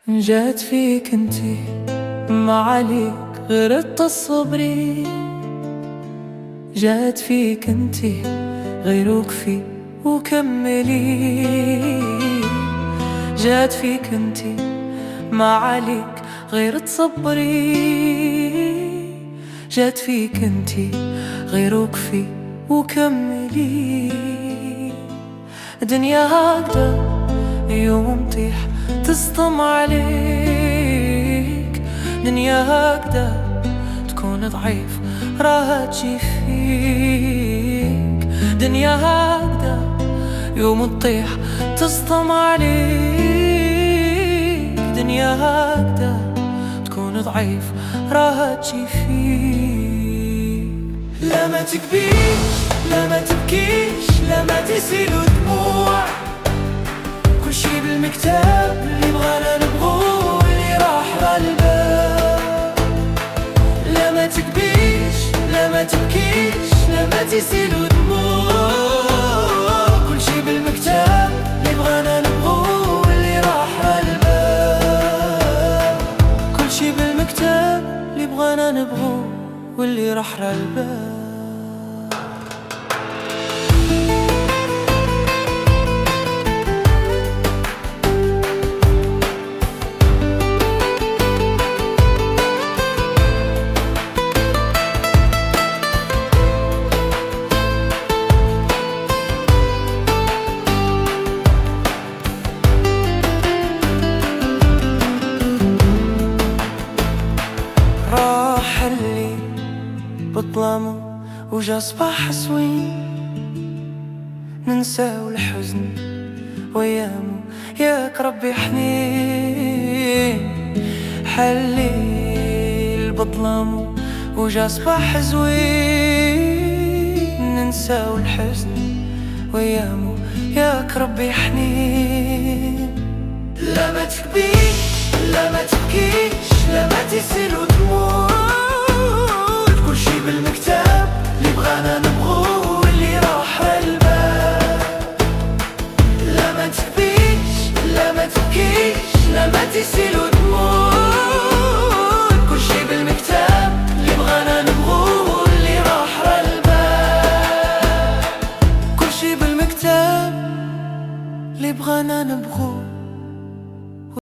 جات فيك انتي ما عليك غير التصبري. جات فيك انتي غير وقفي وكملي. جات فيك انتي ما عليك غير تصبري. جات فيك انتي غير وقفي وكملي. دنيا هكذا يوم طيح تصطم عليك. دنيا هكذا تكون ضعيف راها تجي فيك. دنيا هكذا يوم تطيح تصطم عليك. دنيا هكذا تكون ضعيف راها تجي فيك. لا ما تكبيش لا ما تبكيش لا ما تسيلو دموع. كل شي بالمكتاب اللي بغانا نبغوه اللي راح غالبا. لا ما تكبيش لا ما تبكيش لا ما تسيلو دموع. كل شي بالمكتاب اللي بغانا نبغوه اللي راح غالبا. كل شي بالمكتاب اللي بغانا نبغوه واللي راح غالبا. راح اللي بظلامه وجا صباح سوين. ننساو الحزن ويامه ياك ربي حنين. حلي بظلامه وجا صباح زوين. ننساو الحزن ويامه ياك ربي حنين. لا ما تكبيش لا ما تبكيش لا ما تسيلو دموع. كل شي بالمكتاب اللي بغانا نبغوه واللي راح البال. لا ما تكبيش لا ما تبكيش لا ما تسيلو